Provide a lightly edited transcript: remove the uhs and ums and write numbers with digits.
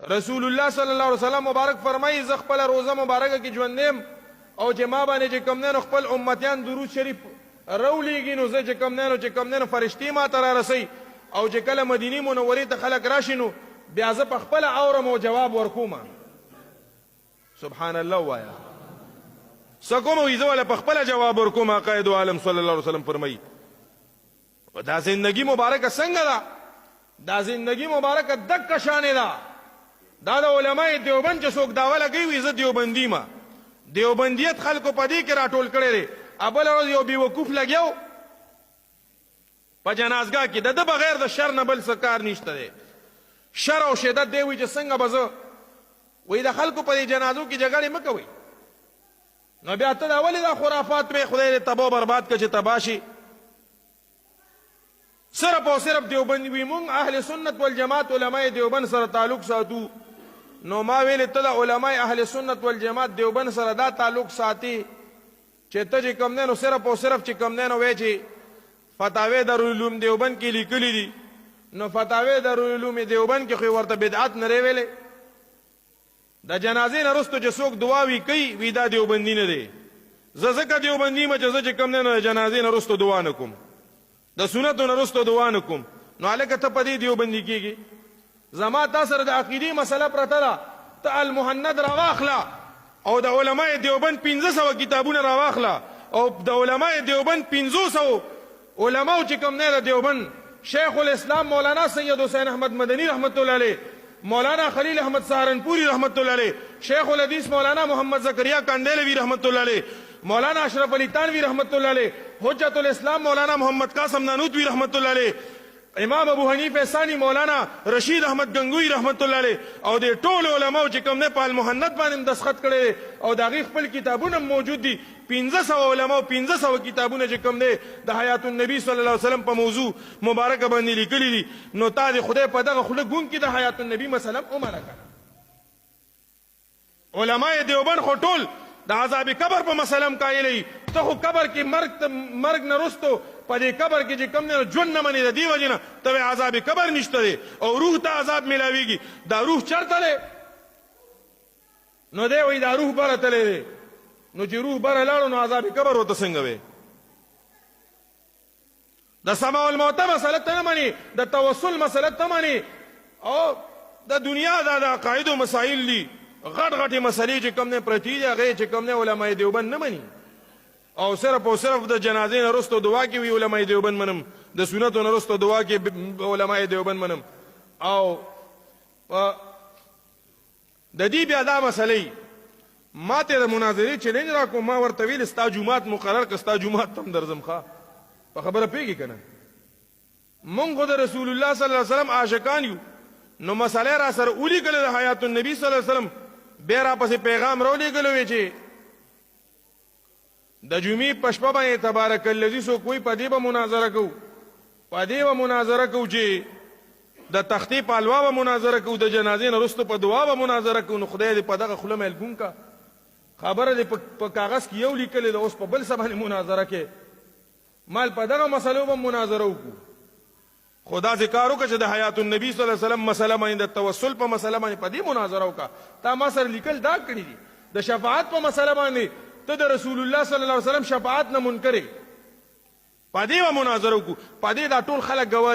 رسول الله صلی الله علیه وسلم مبارک فرمایي ز خپل روزه مبارکه کې ژوندیم او چې ما باندې چې کوم نه خپل امتیان درود شریف راولېږي نو زه چې کوم نه فرشتي ما ته را رسي او چې کله مدینه منورې ته خلک راشي نو بیا زه په خپل اورم او جواب ورکوم. سبحان الله وایا سکوم وي زه ولا په خپل جواب ورکوم. قائد عالم صلی الله علیه وسلم فرمایي دا زندگی مبارکه څنګه ده؟ دا زندگی مبارکه دک شانې ده. دا د علماء دیوبند چې څوک داوا لګوي وي زه دیوبندي ما دیوبندیت خلکو په دې کې راټول کړی دی. ابل ورځ یو بیوقوف لګیو په جنازګاه کې د بغیر د شر نه بل څه کار نشته دی. شر او شدت دی وي چې څنګه به زه وایي د خلکو په دې جنازو کې جګړې مه کوئ. نو بیا ته دا ولې دا خرافات مې خدای دې تباه برباد کړه چې تباه شي. صرف او صرف دیوبند وي مونږ اهل سنت والجماعت علماء دیوبند سره تعلق ساتو. نو ما ویل ته د علماء اهل سنت والجماعت دیوبند سره دا تعلق ساتي چې ته چې کوم نه نو صرف او صرف چې کوم نه نو وایي چې فتاوی دارالعلوم دیوبند کې لیکلي دي نو فتاوی دارالعلوم دیوبند کې خو ورته بدعت نه ویلې. د جنازې نه وروسته چې څوک دعاوي کوي وي دا دیوبندي نه دی. زه ځکه دیوبندي یم چې زه چې کوم نه د جنازې نه وروسته دعا نه کوم د سنتو نه وروسته دعا نه کوم. نو هلکه ته په دې دیوبندي کېږي. زما تا سره د عقیدې مسله پرته ده. ته المهند راواخله او د علماء دیوبند 1500 کتابونه راواخله او د علماء دیوبند 500 علماو چې کوم نه د دیوبند شیخ الاسلام مولانا سید حسین احمد مدنی رحمت الله علیه، مولانا خلیل احمد سہارنپوری رحمت الله علیه، شیخ الحدیث مولانا محمد زکریا کاندیلوی رحمت الله علیه، مولانا اشرف علی تانوی رحمت الله علیه، حجت الاسلام مولانا محمد قاسم نانوتوی رحمت الله علیه، امام ابو حنیفه ثانی مولانا رشید احمد گنگوی رحمت الله علیه او د ټول علماو چې کوم نه په المهند باندې دستخط کړي او د هغې خپل کتابونه موجود دي. 1500 علماو 1500 کتابونه چې کوم دی د حیات النبی صلی الله علیه وسلم په موضوع مبارکه باندې لیکلي دي. نو تا د خدای په دغه خوله ګونګ کې د حیات النبي مسله ومنه کړه. علماء دیوبند خو ټول د عذاب قبر په مسله قایل. ته خو قبر کې مرګ نه وروستو په دې قبر کې چې کوم نه ژوند نه منې د دې وجې نه ته عذاب قبر نشته دی او روح ته عذاب میلاویږي. دا روح چرته دی؟ نو دی وایي دا روح بره تلی دی. نو چې روح بره لاړو نو عذاب قبر ورته څنګه وی؟ د سماع الموته مسله ته نه منې، د توسل مسله ته منې او د دنیا دا د عقایدو مسایل دي غټ غټې مسلې چې کوم نه پرتې دي هغې چې کوم نه علماء دیوبند نه مني او صرف او صرف د جنازې نه وروسته دعا کې وي علماء دیوبند منم، د سنتو نه وروسته دعا کې علماء دیوبند منم. او د دې بیا دا مسلې ما ته د مناظرې چیلنج راکوم. ما ورته ویل ستا جومات مقرر که ستا جومات ته هم درځم. ښه په خبره پوهېږې که نه؟ مونږ خو د رسول الله صلی الله علیه وسلم عاشقان یو. نو مسله را سره ولیکلې د حیات النبي صلی الله علیه وسلم بیا راپسې پیغام راولېږلی وی چې د جمعې په شپه باندې تبارک الذي څوک وایي په دې به مناظره کوو، په دې به مناظره کوو چې د تختې په الوا به مناظره کوو، د جنازې نه وروسته په دعا به مناظره کوو. نو خدای دې په دغه خوله ملګون کا خبره دې په کاغذ کې یو لیکلې ده اوس په بل څه باندې مناظره کې مال په دغه مسلو به مناظره وکړو. خو داسې کار وکړه چې د حیات النبي صلی الله علیه وسلم مسله باندې د توسل په مسله باندې په دې مناظره وکړه. تا ما سره لیکل دا کړي دي د شفاعت په مسله باندې ته د رسول الله صلی الله علیه وسلم شفاعت نه منکرې په دې به مناظره وکړو. په دې دا ټول خلک ګواهي